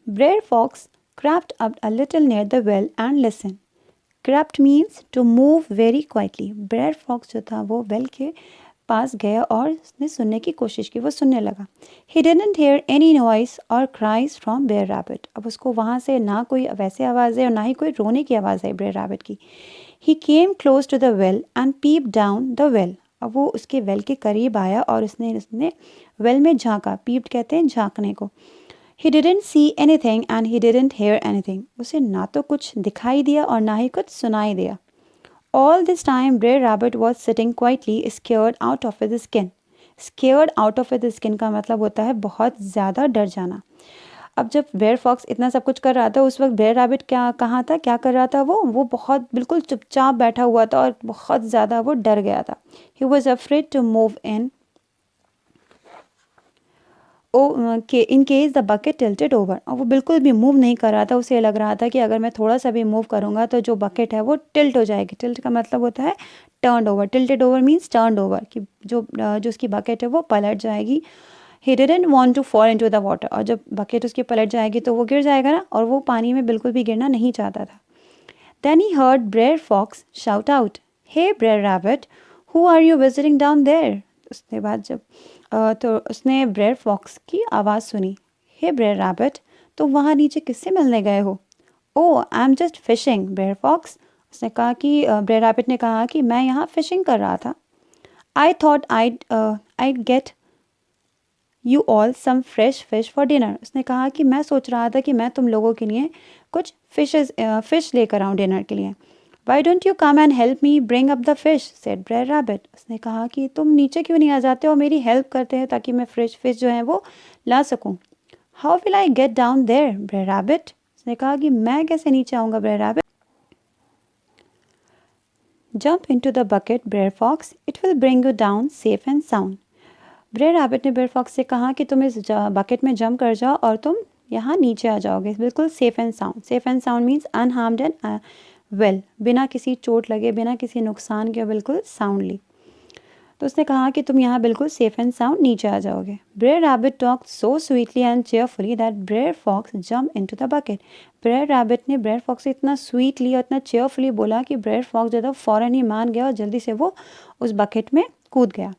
Brer Fox crept up a little near the well and listened. Crept means to move very quietly. Brer Fox जो था वो well के पास गया और उसने सुनने की कोशिश की, वो सुनने लगा. He didn't hear any noise or cries from Brer Rabbit. अब उसको वहाँ से ना कोई वैसे आवाज़ है और ना ही कोई रोने की आवाज़ है Brer Rabbit की. He came close to the well and peeped down the well. अब वो उसके वेल के करीब आया और उसने वेल में झांका. पीप्ड कहते हैं झांकने को. He didn't see anything and he didn't hear anything. उसे ना तो कुछ दिखाई दिया और ना ही कुछ सुनाई दिया. All this time Brer Rabbit was sitting quietly, scared out of his skin. Scared out of his skin का मतलब होता है बहुत ज़्यादा डर जाना. अब जब बेयर फॉक्स इतना सब कुछ कर रहा था उस वक्त बेयर रैबिट कहाँ था, क्या कर रहा था वो बहुत बिल्कुल चुपचाप बैठा हुआ था और बहुत ज़्यादा वो डर गया था. He was afraid to move in case the bucket tilted over. और वो बिल्कुल भी मूव नहीं कर रहा था. उसे लग रहा था कि अगर मैं थोड़ा सा भी मूव करूँगा तो जो बकेट है वो टिल्ट हो जाएगी. टिल्ट का मतलब होता है turn over. Tilted over means turn over, कि जो उसकी बकेट है वो पलट जाएगी. He didn't want to fall into the water. और जब बकेट उसकी पलट जाएगी तो वो गिर जाएगा ना, और वो पानी में बिल्कुल भी गिरना नहीं चाहता था. Then he heard Brer Fox shout out, "Hey Brer Rabbit, who are you visiting down there?" उसके बाद जब तो उसने ब्रेयर फॉक्स की आवाज़ सुनी. हे ब्रेयर रैबिट, तो वहाँ नीचे किससे मिलने गए हो? Oh, I am just fishing Brer Fox. उसने कहा कि ब्रेयर रैबिट ने कहा कि मैं यहाँ फिशिंग कर रहा था. I thought I'd get you all some fresh fish for dinner. उसने कहा कि मैं सोच रहा था कि मैं तुम लोगों के लिए कुछ फिश लेकर आऊँ डिनर के लिए. Why don't you come and help me bring up the fish? said Brer Rabbit. उसने कहा कि तुम नीचे क्यों नहीं आ जाते और मेरी हेल्प करते हैं ताकि मैं फ्रेश फिश जो है वो ला सकूं. How will I get down there, Brer Rabbit? उसने कहा कि मैं कैसे नीचे आऊँगा Brer Rabbit. Jump into the bucket, Brer Fox. It will bring you down safe and sound. Brer Rabbit ने ब्रेयर फॉक्स से कहा कि तुम इस बकेट में जंप कर जाओ और तुम यहाँ नीचे आ जाओगे बिल्कुल safe and sound. Safe and sound means unharmed and well, बिना किसी चोट लगे, बिना किसी नुकसान के, बिल्कुल साउंडली. तो उसने कहा कि तुम यहाँ बिल्कुल सेफ़ एंड साउंड नीचे आ जाओगे. Brer Rabbit talk so sweetly and cheerfully that Brer Fox jump into the bucket. Brer Rabbit ने ब्रेयर फॉक्स से इतना स्वीटली और इतना चेयरफुली बोला कि ब्रेयर फॉक्स जो था फ़ौरन ही मान गया और जल्दी से वो उस बकेट में कूद गया.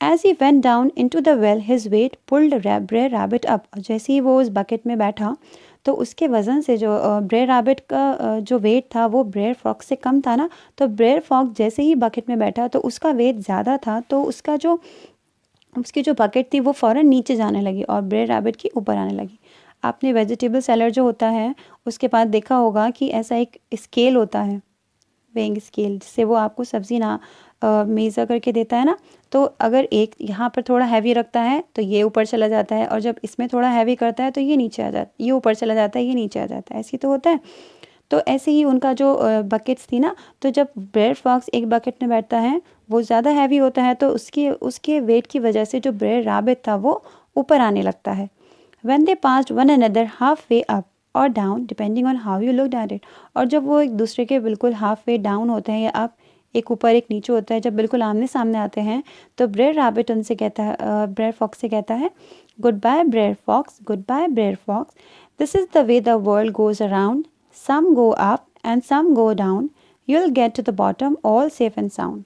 As he went down into the well, his weight pulled Brer Rabbit up. जैसे ही वो उस बकेट में बैठा तो उसके वज़न से जो ब्रेयर रैबिट का जो वेट था वो ब्रेयर फॉक्स से कम था ना, तो ब्रेयर फॉक्स जैसे ही बकेट में बैठा तो उसका वेट ज़्यादा था, तो उसकी जो बकेट थी वो फ़ौरन नीचे जाने लगी और ब्रेयर रैबिट की ऊपर आने लगी. आपने वेजिटेबल सैलड जो होता है उसके बाद देखा होगा कि ऐसा एक स्केल होता है, वेइंग स्केल, जिससे वो आपको सब्ज़ी ना मेज़र करके देता है ना. तो अगर एक यहाँ पर थोड़ा हैवी रखता है तो ये ऊपर चला जाता है, और जब इसमें थोड़ा हैवी करता है तो ये नीचे आ जाता है, ये ऊपर चला जाता है, ये नीचे आ जाता है. ऐसे ही तो होता है. तो ऐसे ही उनका जो बकेट्स थी ना, तो जब ब्रेयर फॉक्स एक बकेट में बैठता है वो ज़्यादा हैवी होता है, तो उसके वेट की वजह से जो ब्रेयर रैबिट था वो ऊपर आने लगता है. When they passed one another halfway up or down depending on how you looked at it. और जब वो एक दूसरे के बिल्कुल हाफ वे डाउन होते हैं या अप, एक ऊपर एक नीचे होता है, जब बिल्कुल आमने सामने आते हैं तो ब्रेयर रैबिट उनसे कहता है, ब्रेयर फॉक्स से कहता है, good bye Brer Fox, good bye Brer Fox, this is the way the world goes around, some go up and some go down, you will get to the bottom all safe and sound.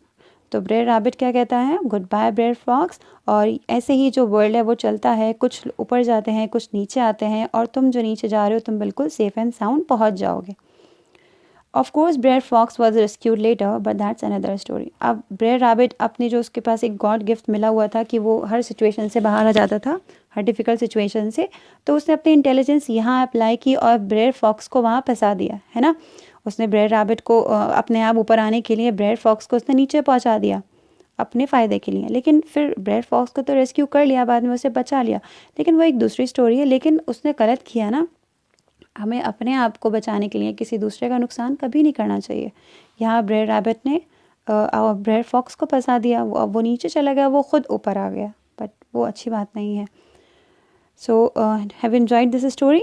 तो Brer rabbit क्या कहता है, good bye Brer fox, और ऐसे ही जो world है वो चलता है, कुछ ऊपर जाते हैं, कुछ नीचे आते हैं, और तुम जो नीचे जा रहे हो तुम बिल्कुल सेफ एंड साउंड पहुंच जाओगे. Of course Brer Fox was rescued later but that's another story. अब ब्रेयर रैबिट अपने जो उसके पास एक गॉड गिफ्ट मिला हुआ था कि वो हर सिचुएशन से बाहर आ जाता था, हर डिफ़िकल्ट सिचुएशन से, तो उसने अपनी इंटेलिजेंस यहाँ अप्लाई की और ब्रेयर फॉक्स को वहाँ फंसा दिया है ना. उसने ब्रेयर रैबिट को अपने आप ऊपर आने के लिए ब्रेयर फॉक्स को उसने नीचे पहुँचा दिया अपने फ़ायदे के लिए. लेकिन फिर ब्रेयर फॉक्स को तो रेस्क्यू कर लिया, बाद में उसे बचा लिया, लेकिन वो एक दूसरी स्टोरी है. लेकिन उसने गलत किया ना. हमें अपने आप को बचाने के लिए किसी दूसरे का नुकसान कभी नहीं करना चाहिए. यहाँ ब्रेयर रैबिट ने ब्रेयर फॉक्स को फंसा दिया, वो नीचे चला गया, वो खुद ऊपर आ गया, बट वो अच्छी बात नहीं है. So have enjoyed this story.